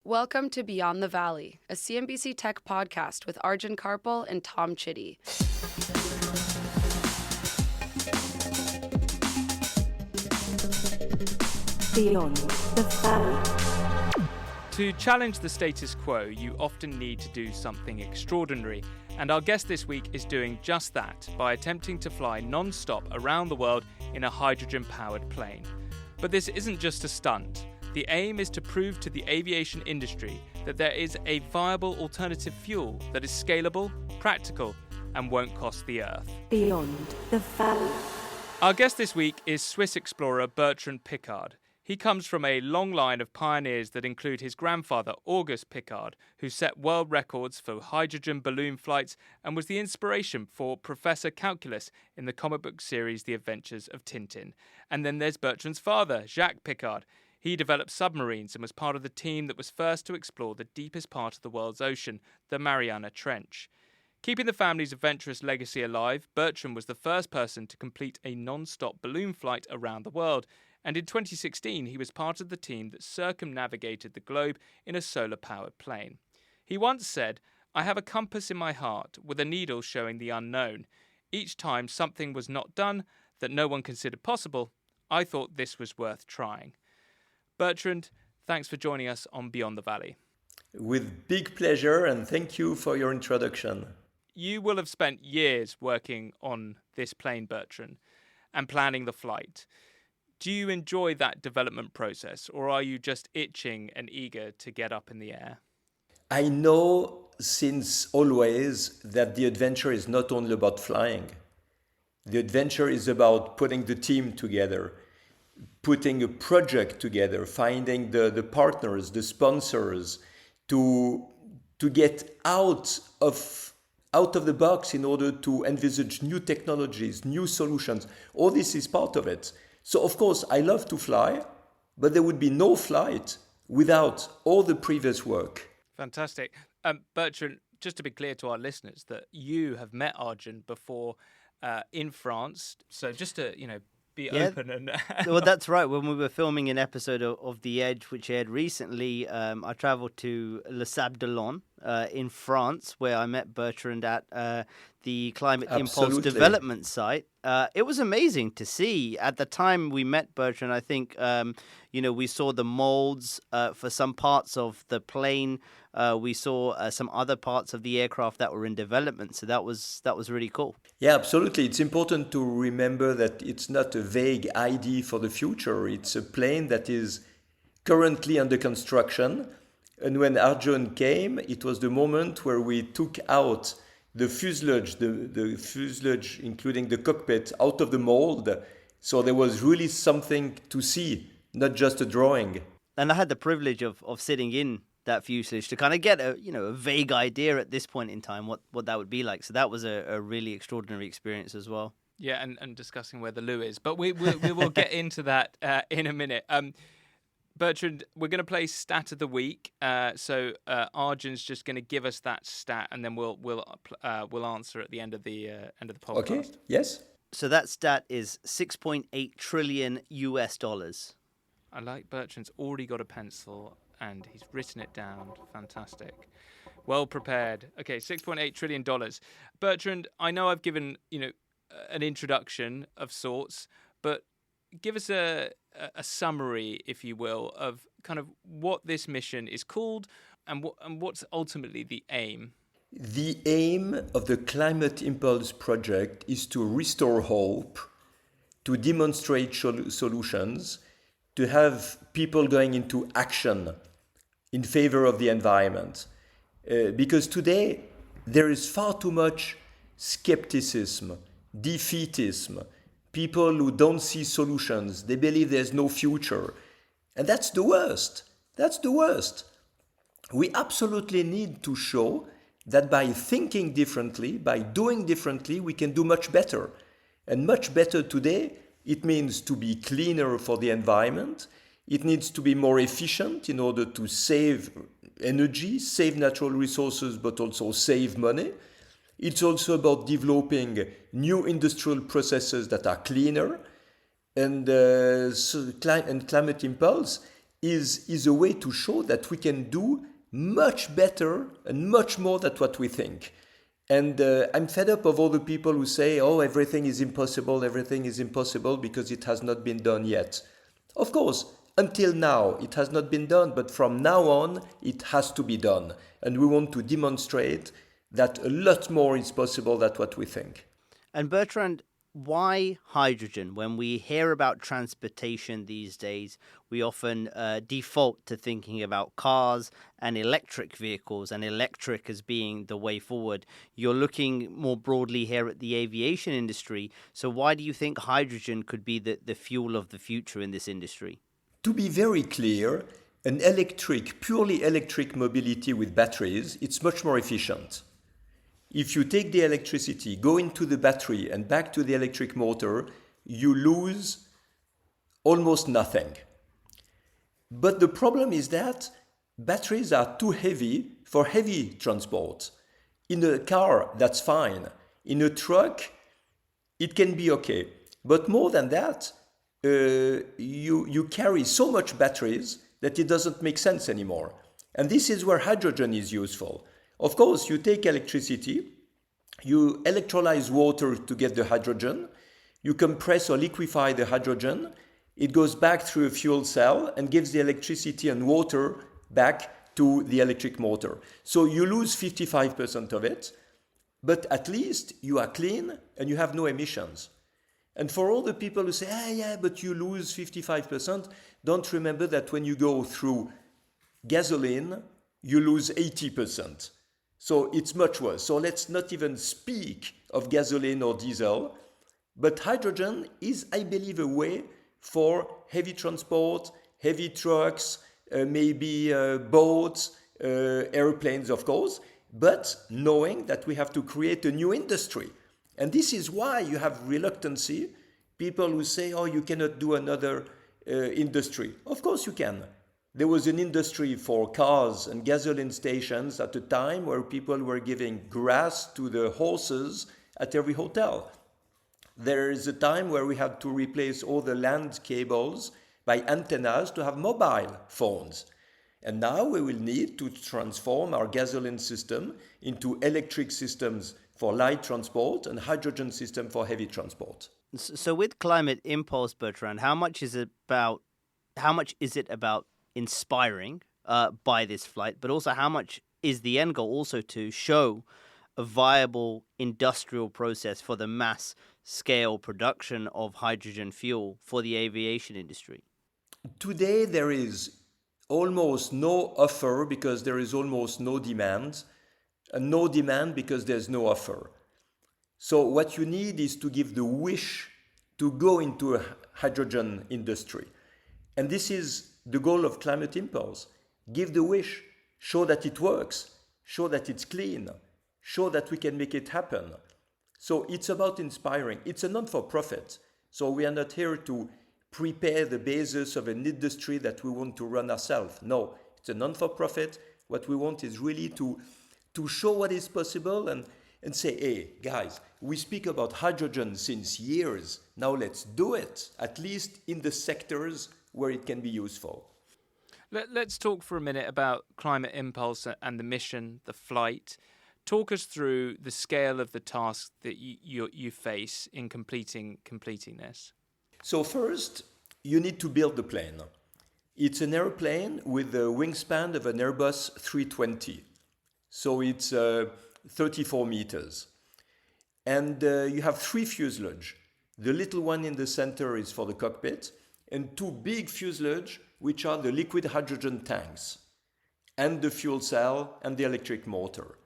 Welcome to Beyond the Valley, a CNBC Tech podcast with Arjun Kharpal and Tom Chitty. Beyond the Valley. To challenge the status quo, you often need to do something extraordinary, and our guest this week is doing just that by attempting to fly non-stop around the world in a hydrogen-powered plane. But this isn't just a stunt. The aim is to prove to the aviation industry that there is a viable alternative fuel that is scalable, practical, and won't cost the Earth. Beyond the Valley. Our guest this week is Swiss explorer Bertrand Piccard. He comes from a long line of pioneers that include his grandfather, Auguste Piccard, who set world records for hydrogen balloon flights and was the inspiration for Professor Calculus in the comic book series The Adventures of Tintin. And then there's Bertrand's father, Jacques Piccard. He developed submarines and was part of the team that was first to explore the deepest part of the world's ocean, the Mariana Trench. Keeping the family's adventurous legacy alive, Bertrand was the first person to complete a non-stop balloon flight around the world, and in 2016 he was part of the team that circumnavigated the globe in a solar-powered plane. He once said, "I have a compass in my heart with a needle showing the unknown. Each time something was not done that no one considered possible, I thought this was worth trying." Bertrand, thanks for joining us on Beyond the Valley. With big pleasure, and thank you for your introduction. You will have spent years working on this plane, Bertrand, and planning the flight. Do you enjoy that development process, or are you just itching and eager to get up in the air? I know since always that the adventure is not only about flying. The adventure is about putting the team together, putting a project together, finding the partners, the sponsors, to get out of the box in order to envisage new technologies, new solutions. All this is part of it. So of course I love to fly, but there would be no flight without all the previous work. Fantastic. Bertrand, just to be clear to our listeners that you have met Arjun before in France. So just to, be open and Well, that's right. When we were filming an episode of The Edge, which aired recently, I travelled to Les Sables d'Olonne in France, where I met Bertrand at the Climate Impulse development site. It was amazing to see. At the time we met Bertrand, I think we saw the molds for some parts of the plane. We saw some other parts of the aircraft that were in development. So that was really cool. Yeah, absolutely. It's important to remember that it's not a vague idea for the future. It's a plane that is currently under construction. And when Arjun came, it was the moment where we took out the fuselage, the fuselage, including the cockpit, out of the mold. So there was really something to see, not just a drawing. And I had the privilege of sitting in that fuselage to kind of get a vague idea at this point in time what that would be like. So that was a really extraordinary experience as well. Yeah, and discussing where the loo is. But we will get into that in a minute. Bertrand, we're going to play Stat of the Week. So Arjun's just going to give us that stat, and then we'll answer at the end of the podcast. Okay. Yes. So that stat is $6.8 trillion US. I like Bertrand's already got a pencil and he's written it down. Fantastic. Well prepared. Okay, $6.8 trillion. Bertrand, I know I've given an introduction of sorts, but give us a summary, if you will, of kind of what this mission is called and what's ultimately the aim. The aim of the Climate Impulse project is to restore hope, to demonstrate solutions, to have people going into action in favor of the environment. Because today there is far too much skepticism, defeatism, people who don't see solutions, they believe there's no future. And that's the worst. That's the worst. We absolutely need to show that by thinking differently, by doing differently, we can do much better. And much better today, it means to be cleaner for the environment. It needs to be more efficient in order to save energy, save natural resources, but also save money. It's also about developing new industrial processes that are cleaner. And Climate Impulse is a way to show that we can do much better and much more than what we think. And I'm fed up of all the people who say, oh, everything is impossible because it has not been done yet. Of course, until now, it has not been done, but from now on, it has to be done. And we want to demonstrate that a lot more is possible than what we think. And Bertrand, why hydrogen? When we hear about transportation these days, we often default to thinking about cars and electric vehicles, and electric as being the way forward. You're looking more broadly here at the aviation industry. So why do you think hydrogen could be the fuel of the future in this industry? To be very clear, an purely electric mobility with batteries, it's much more efficient. If you take the electricity, go into the battery and back to the electric motor, you lose almost nothing. But the problem is that batteries are too heavy for heavy transport. In a car, that's fine. In a truck, it can be okay. But more than that, you carry so much batteries that it doesn't make sense anymore. And this is where hydrogen is useful. Of course, you take electricity, you electrolyze water to get the hydrogen, you compress or liquefy the hydrogen, it goes back through a fuel cell and gives the electricity and water back to the electric motor. So you lose 55% of it, but at least you are clean and you have no emissions. And for all the people who say, yeah, but you lose 55%, don't remember that when you go through gasoline, you lose 80%. So it's much worse. So let's not even speak of gasoline or diesel. But hydrogen is, I believe, a way for heavy transport, heavy trucks, maybe boats, airplanes, of course, but knowing that we have to create a new industry. And this is why you have reluctancy, people who say, oh, you cannot do another industry. Of course you can. There was an industry for cars and gasoline stations at a time where people were giving grass to the horses at every hotel. There is a time where we had to replace all the land cables by antennas to have mobile phones. And now we will need to transform our gasoline system into electric systems for light transport and hydrogen system for heavy transport. So with Climate Impulse, Bertrand, how much is it about inspiring by this flight, but also how much is the end goal also to show a viable industrial process for the mass scale production of hydrogen fuel for the aviation industry? Today there is almost no offer because there is almost no demand, and no demand because there's no offer. So what you need is to give the wish to go into a hydrogen industry. And this is the goal of Climate Impulse. Give the wish, show that it works, show that it's clean, show that we can make it happen. So it's about inspiring. It's a non-for-profit. So we are not here to prepare the basis of an industry that we want to run ourselves. No, it's a non-for-profit. What we want is really to show what is possible and say, hey, guys, we speak about hydrogen since years. Now let's do it, at least in the sectors where it can be useful. Let's talk for a minute about Climate Impulse and the mission, the flight. Talk us through the scale of the task that you face in completing this. So first, you need to build the plane. It's an airplane with a wingspan of an Airbus 320. So it's 34 meters. And you have 3 fuselage. The little one in the center is for the cockpit, and 2 big fuselage, which are the liquid hydrogen tanks, and the fuel cell and the electric motor.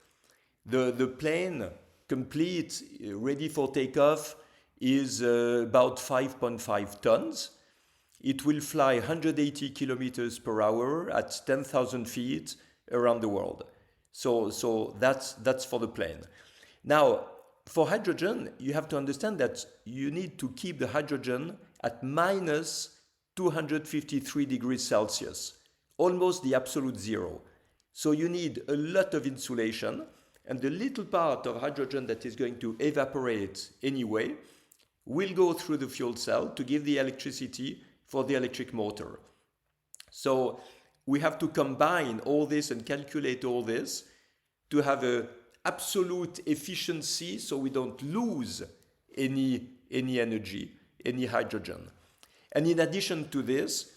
The plane, complete, ready for takeoff, is about 5.5 tons. It will fly 180 kilometers per hour at 10,000 feet around the world. So that's for the plane. Now, for hydrogen, you have to understand that you need to keep the hydrogen at minus 253 degrees Celsius, almost the absolute zero. So you need a lot of insulation, and the little part of hydrogen that is going to evaporate anyway will go through the fuel cell to give the electricity for the electric motor. So we have to combine all this and calculate all this to have a absolute efficiency so we don't lose any energy, any hydrogen. And in addition to this,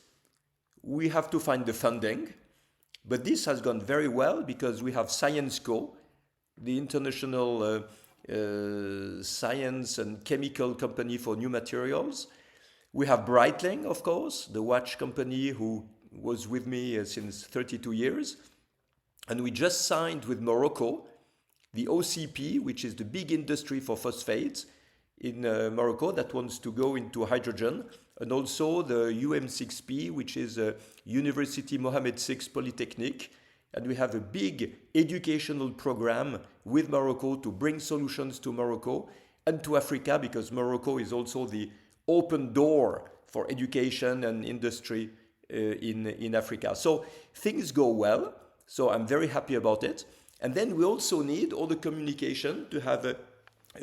we have to find the funding. But this has gone very well because we have ScienceCo, the international science and chemical company for new materials. We have Breitling, of course, the watch company who was with me since 32 years. And we just signed with Morocco the OCP, which is the big industry for phosphates in Morocco that wants to go into hydrogen, and also the UM6P, which is a University Mohammed VI Polytechnic. And we have a big educational program with Morocco to bring solutions to Morocco and to Africa, because Morocco is also the open door for education and industry in Africa. So things go well. So I'm very happy about it. And then we also need all the communication to have a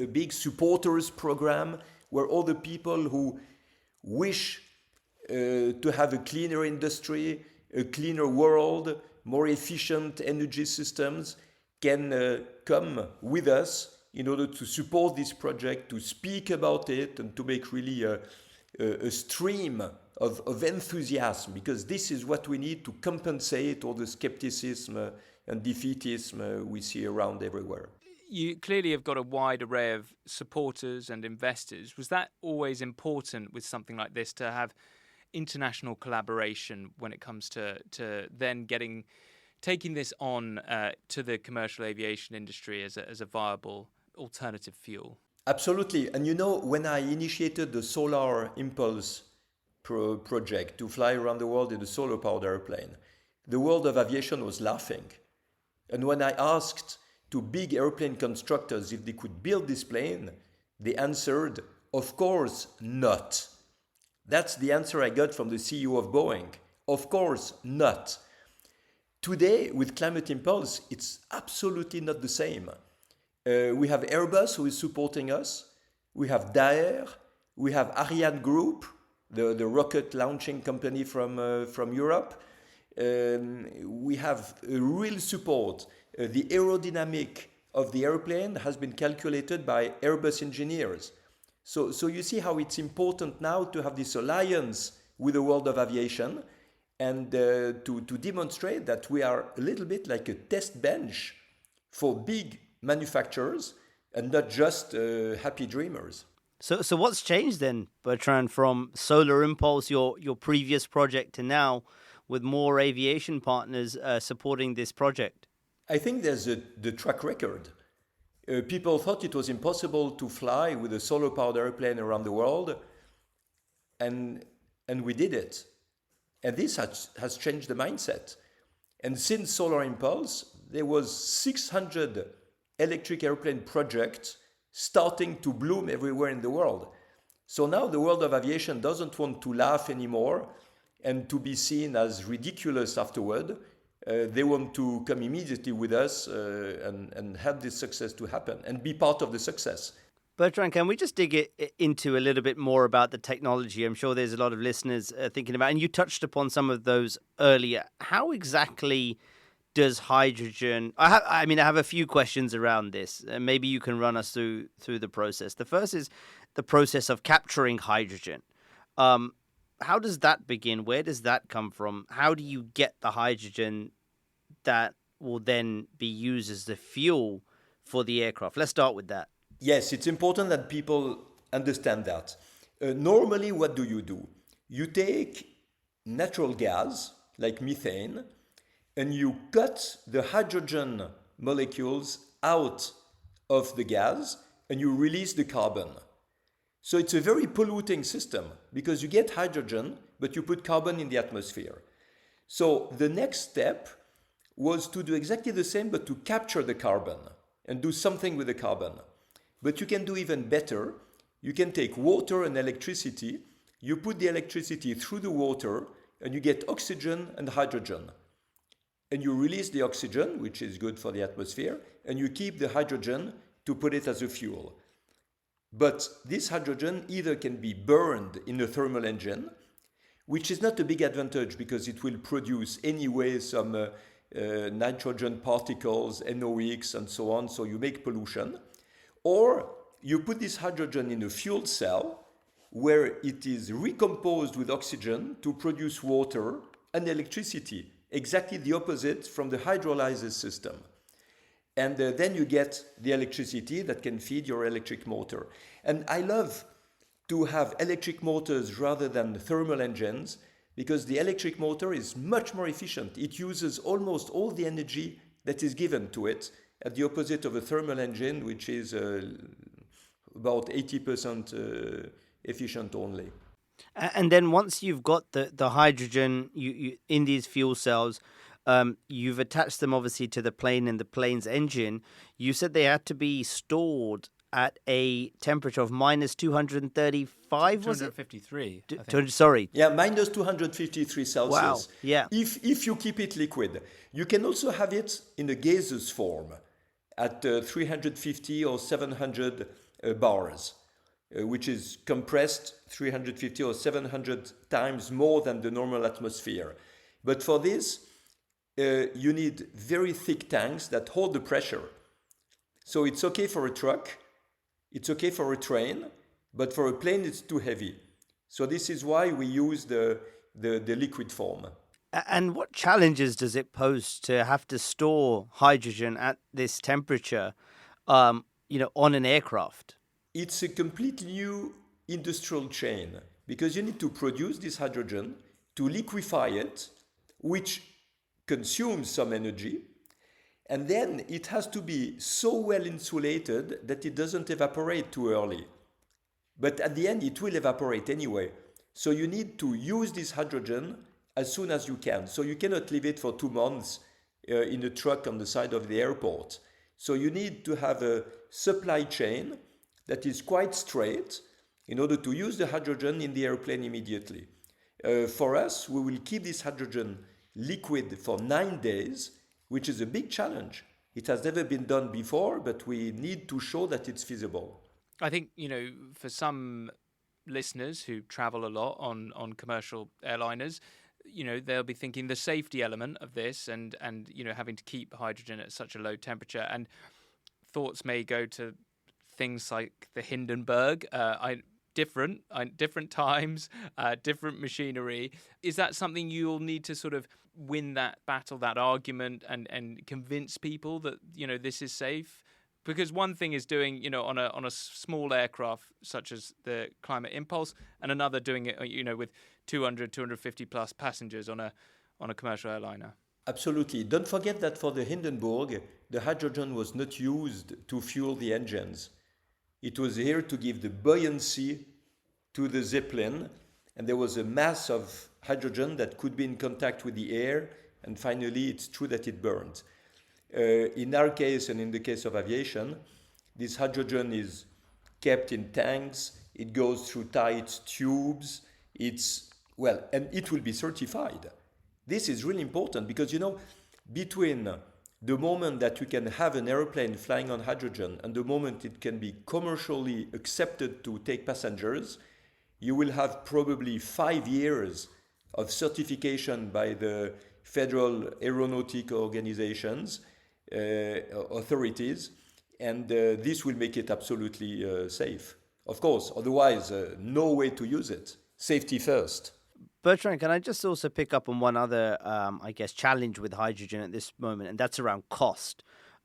big supporters program where all the people who wish to have a cleaner industry, a cleaner world, more efficient energy systems can come with us in order to support this project, to speak about it, and to make really a stream of enthusiasm, because this is what we need to compensate all the skepticism and defeatism we see around everywhere. You clearly have got a wide array of supporters and investors. Was that always important with something like this, to have international collaboration when it comes to then taking this on to the commercial aviation industry as a viable alternative fuel? Absolutely. And you know, when I initiated the Solar Impulse project to fly around the world in a solar-powered airplane, the world of aviation was laughing. And when I asked to big airplane constructors if they could build this plane, they answered, of course not. That's the answer I got from the CEO of Boeing. Of course not. Today, with Climate Impulse, it's absolutely not the same. We have Airbus who is supporting us. We have Daher. We have Ariane Group, the rocket launching company from Europe. We have real support. The aerodynamic of the airplane has been calculated by Airbus engineers. So you see how it's important now to have this alliance with the world of aviation and to demonstrate that we are a little bit like a test bench for big manufacturers and not just happy dreamers. So what's changed then, Bertrand, from Solar Impulse, your previous project, to now with more aviation partners supporting this project? I think there's the track record. People thought it was impossible to fly with a solar-powered airplane around the world, and we did it. And this has changed the mindset. And since Solar Impulse, there was 600 electric airplane projects starting to bloom everywhere in the world. So now the world of aviation doesn't want to laugh anymore and to be seen as ridiculous afterward. They want to come immediately with us and have this success to happen and be part of the success. Bertrand, can we just dig into a little bit more about the technology? I'm sure there's a lot of listeners thinking about, and you touched upon some of those earlier. How exactly does hydrogen... I have a few questions around this. Maybe you can run us through the process. The first is the process of capturing hydrogen. How does that begin? Where does that come from? How do you get the hydrogen that will then be used as the fuel for the aircraft? Let's start with that. Yes, it's important that people understand that. Normally, what do? You take natural gas, like methane, and you cut the hydrogen molecules out of the gas, and you release the carbon. So it's a very polluting system because you get hydrogen, but you put carbon in the atmosphere. So the next step was to do exactly the same, but to capture the carbon and do something with the carbon. But you can do even better. You can take water and electricity, you put the electricity through the water, and you get oxygen and hydrogen. And you release the oxygen, which is good for the atmosphere, and you keep the hydrogen to put it as a fuel. But this hydrogen either can be burned in a thermal engine, which is not a big advantage because it will produce anyway some nitrogen particles, NOx, and so on, so you make pollution. Or you put this hydrogen in a fuel cell where it is recomposed with oxygen to produce water and electricity, exactly the opposite from the hydrolysis system. And then you get the electricity that can feed your electric motor. And I love to have electric motors rather than thermal engines because the electric motor is much more efficient. It uses almost all the energy that is given to it, at the opposite of a thermal engine, which is about 80% efficient only. And then once you've got the hydrogen you in these fuel cells, you've attached them obviously to the plane and the plane's engine. You said they had to be stored at a temperature of minus 235, was it? 253, I think. Sorry. Yeah, minus 253 Celsius. Wow, yeah. If you keep it liquid. You can also have it in a gaseous form at 350 or 700 bars, which is compressed 350 or 700 times more than the normal atmosphere. But for this, you need very thick tanks that hold the pressure. So it's okay for a truck, it's okay for a train, but for a plane it's too heavy. So this is why we use the liquid form. And what challenges does it pose to have to store hydrogen at this temperature, on an aircraft? It's a completely new industrial chain because you need to produce this hydrogen, to liquefy it, which consumes some energy, and then it has to be so well insulated that it doesn't evaporate too early. But at the end, it will evaporate anyway. So you need to use this hydrogen as soon as you can. So you cannot leave it for 2 months in a truck on the side of the airport. So you need to have a supply chain that is quite straight in order to use the hydrogen in the airplane immediately. For us, we will keep this hydrogen liquid for 9 days, which is a big challenge. It has never been done before, but we need to show that it's feasible. I think, for some listeners who travel a lot on commercial airliners, they'll be thinking the safety element of this and having to keep hydrogen at such a low temperature. And thoughts may go to things like the Hindenburg, different times, different machinery. Is that something you'll need to sort of win that battle, that argument, and convince people that this is safe? Because one thing is doing on a small aircraft such as the Climate Impulse, and another doing it with 250 plus passengers on a commercial airliner. Absolutely. Don't forget that for the Hindenburg, the hydrogen was not used to fuel the engines. It was here to give the buoyancy to the Zeppelin, and there was a mass of hydrogen that could be in contact with the air, and finally it's true that it burned. In our case, and in the case of aviation, this hydrogen is kept in tanks, it goes through tight tubes, and it will be certified. This is really important because, between the moment that you can have an airplane flying on hydrogen and the moment it can be commercially accepted to take passengers, you will have probably 5 years of certification by the Federal Aeronautic Organizations, authorities, and this will make it absolutely safe. Of course, otherwise, no way to use it. Safety first. Bertrand, can I just also pick up on one other, challenge with hydrogen at this moment, and that's around cost.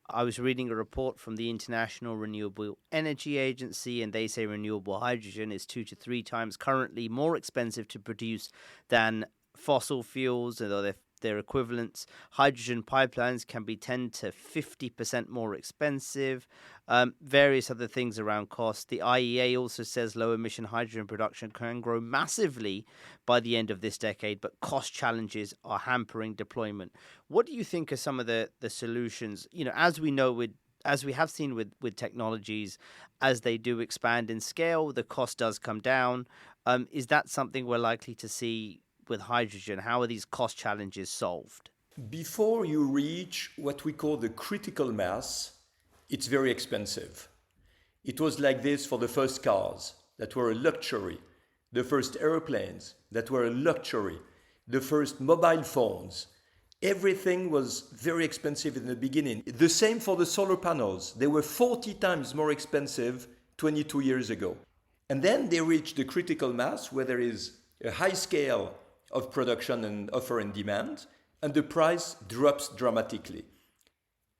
I was reading a report from the International Renewable Energy Agency, and they say renewable hydrogen is 2 to 3 times currently more expensive to produce than fossil fuels, although their equivalents. Hydrogen pipelines can be 10 to 50% more expensive. Various other things around cost. The IEA also says low-emission hydrogen production can grow massively by the end of this decade, but cost challenges are hampering deployment. What do you think are some of the solutions? As we have seen with technologies, as they do expand in scale, the cost does come down. Is that something we're likely to see with hydrogen? How are these cost challenges solved? Before you reach what we call the critical mass, it's very expensive. It was like this for the first cars that were a luxury. the first airplanes that were a luxury, the first mobile phones. Everything was very expensive in the beginning. The same for the solar panels. They were 40 times more expensive 22 years ago. And then they reached the critical mass where there is a high scale of production and offer and demand, and the price drops dramatically.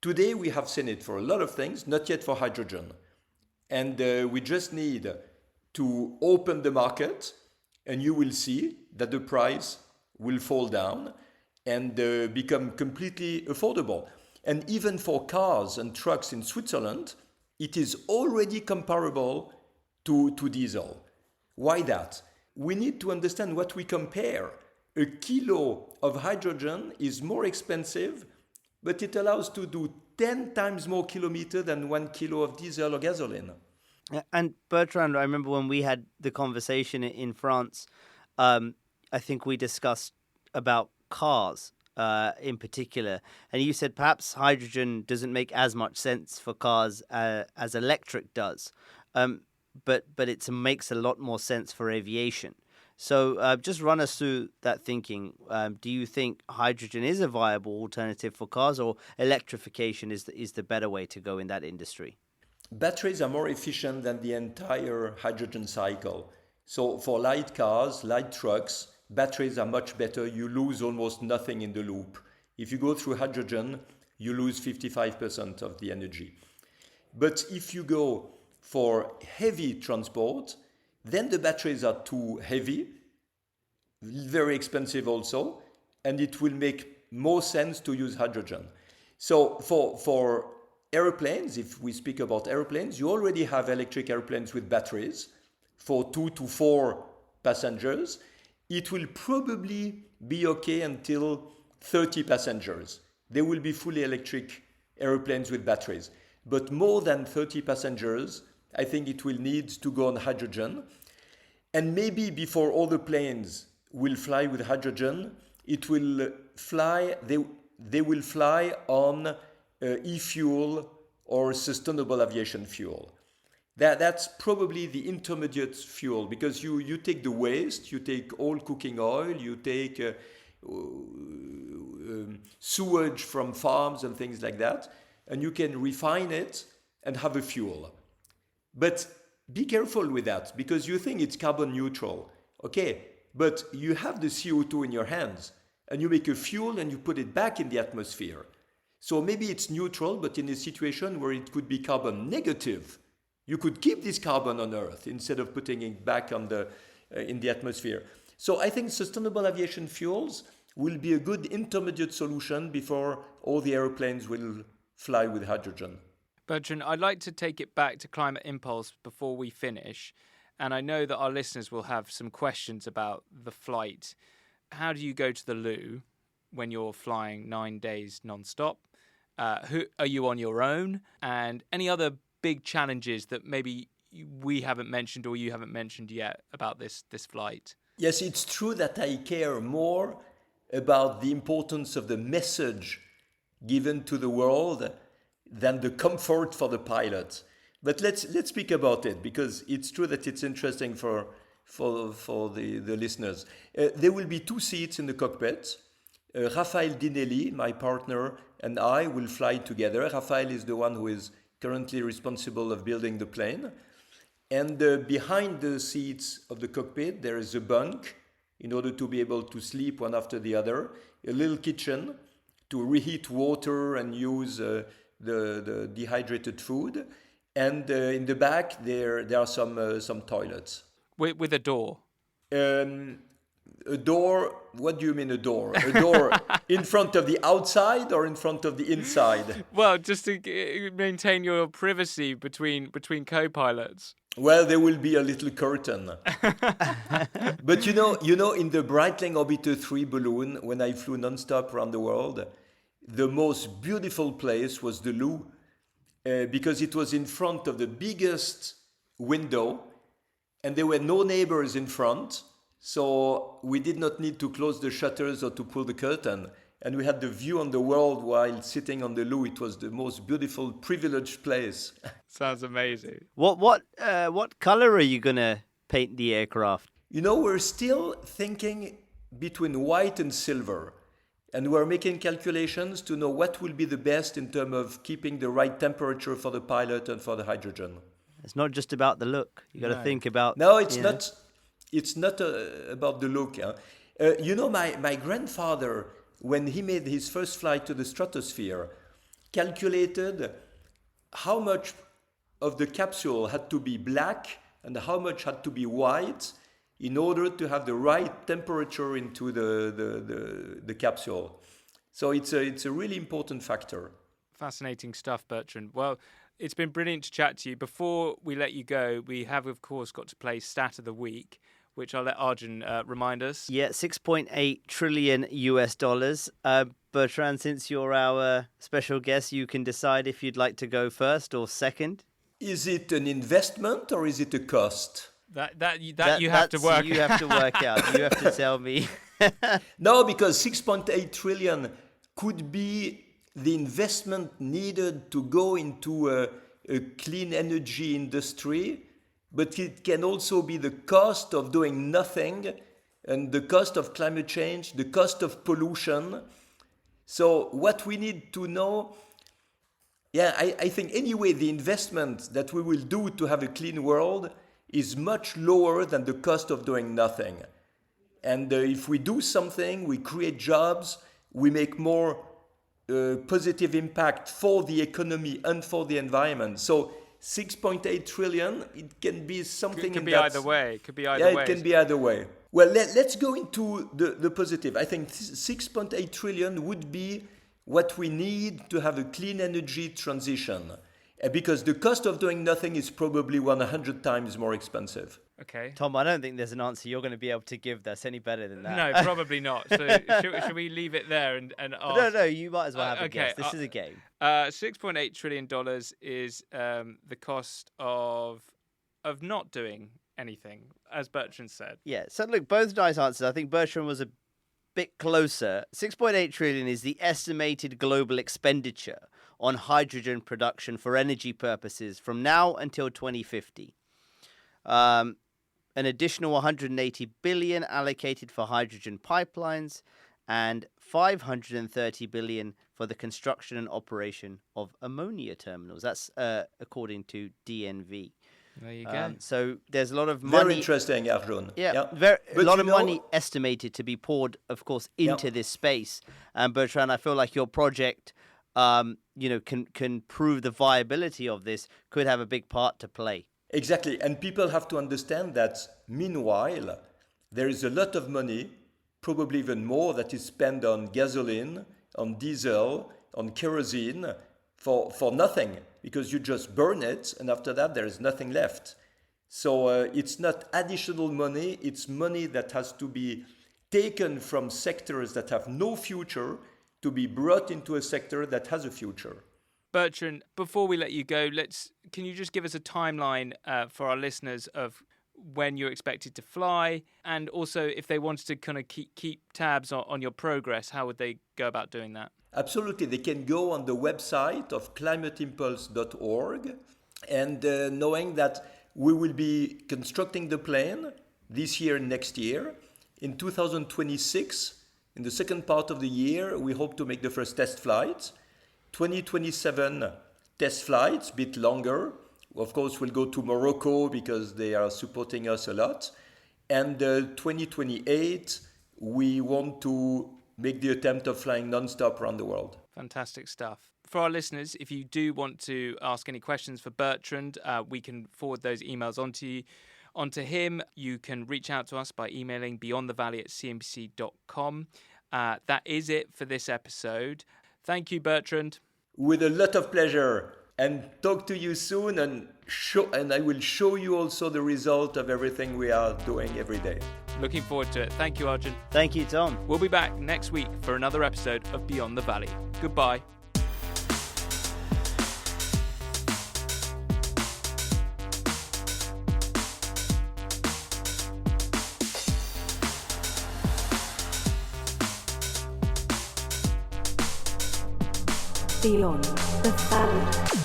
Today we have seen it for a lot of things, not yet for hydrogen. And we just need to open the market, and you will see that the price will fall down and become completely affordable. And even for cars and trucks in Switzerland, it is already comparable to diesel. Why that? We need to understand what we compare. A kilo of hydrogen is more expensive, but it allows to do 10 times more kilometers than 1 kilo of diesel or gasoline. And Bertrand, I remember when we had the conversation in France, I think we discussed about cars in particular, and you said perhaps hydrogen doesn't make as much sense for cars as electric does, but it makes a lot more sense for aviation. So just run us through that thinking. Do you think hydrogen is a viable alternative for cars, or electrification is the better way to go in that industry? Batteries are more efficient than the entire hydrogen cycle. So for light cars, light trucks, batteries are much better. You lose almost nothing in the loop. If you go through hydrogen, you lose 55% of the energy. But if you go for heavy transport, then the batteries are too heavy, very expensive also, and it will make more sense to use hydrogen. So for airplanes, if we speak about airplanes, you already have electric airplanes with batteries for 2 to 4 passengers. It will probably be okay until 30 passengers. There will be fully electric airplanes with batteries. But more than 30 passengers, I think it will need to go on hydrogen. And maybe before all the planes will fly with hydrogen, it will fly, they will fly on e-fuel or sustainable aviation fuel. That's probably the intermediate fuel, because you take the waste, you take all cooking oil, you take sewage from farms and things like that, and you can refine it and have a fuel. But be careful with that, because you think it's carbon neutral. Okay, but you have the CO2 in your hands, and you make a fuel and you put it back in the atmosphere. So maybe it's neutral, but in a situation where it could be carbon negative, you could keep this carbon on Earth instead of putting it back on in the atmosphere. So I think sustainable aviation fuels will be a good intermediate solution before all the airplanes will fly with hydrogen. Bertrand, I'd like to take it back to Climate Impulse before we finish. And I know that our listeners will have some questions about the flight. How do you go to the loo when you're flying 9 days non-stop? Who are you on your own? And any other big challenges that maybe we haven't mentioned or you haven't mentioned yet about this flight? Yes, it's true that I care more about the importance of the message given to the world than the comfort for the pilot. But let's speak about it, because it's true that it's interesting for the listeners. There will be 2 seats in the cockpit. Raphael Dinelli, my partner, and I will fly together. Raphael is the one who is currently responsible of building the plane. And behind the seats of the cockpit, there is a bunk in order to be able to sleep one after the other, a little kitchen to reheat water and use the dehydrated food. And in the back, there are some toilets. With a door? A door? What do you mean a door? A door in front of the outside or in front of the inside? Well, just to maintain your privacy between co-pilots. Well, there will be a little curtain. But you know, in the Breitling Orbiter 3 balloon, when I flew non-stop around the world, the most beautiful place was the loo, because it was in front of the biggest window, and there were no neighbors in front, so we did not need to close the shutters or to pull the curtain, and we had the view on the world while sitting on the loo. It was the most beautiful, privileged place. Sounds amazing. What color are you gonna paint the aircraft? we're still thinking between white and silver. And we're making calculations to know what will be the best in terms of keeping the right temperature for the pilot and for the hydrogen. It's not just about the look. You got to think about. No, it's not. It's not about the look. Huh? My grandfather, when he made his first flight to the stratosphere, calculated how much of the capsule had to be black and how much had to be white in order to have the right temperature into the capsule. So it's a really important factor. Fascinating stuff, Bertrand. Well, it's been brilliant to chat to you. Before we let you go, we have, of course, got to play Stat of the Week, which I'll let Arjun remind us. Yeah, $6.8 trillion US. Bertrand, since you're our special guest, you can decide if you'd like to go first or second. Is it an investment or is it a cost? That you have to work. You have to work out. You have to tell me. No, because 6.8 trillion could be the investment needed to go into a clean energy industry, but it can also be the cost of doing nothing and the cost of climate change, the cost of pollution. So what we need to know, I think anyway, the investment that we will do to have a clean world is much lower than the cost of doing nothing. And if we do something, we create jobs, we make more positive impact for the economy and for the environment. So 6.8 trillion, it can be something. It could be either way. It could be either way. It can be either way. Well, let's go into the positive. I think 6.8 trillion would be what we need to have a clean energy transition. Because the cost of doing nothing is probably 100 times more expensive. Okay. Tom, I don't think there's an answer you're going to be able to give that's any better than that. No, probably not. So should we leave it there and ask? No, you might as well have a guess. This is a game. $6.8 trillion is the cost of not doing anything, as Bertrand said. Yeah, so look, both nice answers. I think Bertrand was a bit closer. 6.8 trillion is the estimated global expenditure on hydrogen production for energy purposes from now until 2050. An additional 180 billion allocated for hydrogen pipelines and 530 billion for the construction and operation of ammonia terminals. That's according to DNV. There you go. So there's a lot of money. Very interesting, Arjun. Yeah. A lot of money estimated to be poured, of course, into this space. And Bertrand, I feel like your project, can prove the viability of this, could have a big part to play. Exactly. And people have to understand that meanwhile, there is a lot of money, probably even more, that is spent on gasoline, on diesel, on kerosene for nothing, because you just burn it and after that there is nothing left. So it's not additional money, it's money that has to be taken from sectors that have no future to be brought into a sector that has a future. Bertrand, before we let you go, can you just give us a timeline for our listeners of when you're expected to fly, and also if they wanted to kind of keep tabs on your progress, how would they go about doing that? Absolutely. They can go on the website of climateimpulse.org, and knowing that we will be constructing the plane this year and next year. In 2026, in the second part of the year, we hope to make the first test flights. 2027 test flights, a bit longer. Of course, we'll go to Morocco because they are supporting us a lot. And 2028, we want to make the attempt of flying non-stop around the world. Fantastic stuff. For our listeners, if you do want to ask any questions for Bertrand, we can forward those emails onto him. You can reach out to us by emailing beyondthevalley@cnbc.com. That is it for this episode. Thank you, Bertrand. With a lot of pleasure. And talk to you soon, and I will show you also the result of everything we are doing every day. Looking forward to it. Thank you, Arjun. Thank you, Tom. We'll be back next week for another episode of Beyond the Valley. Goodbye. Beyond the Valley.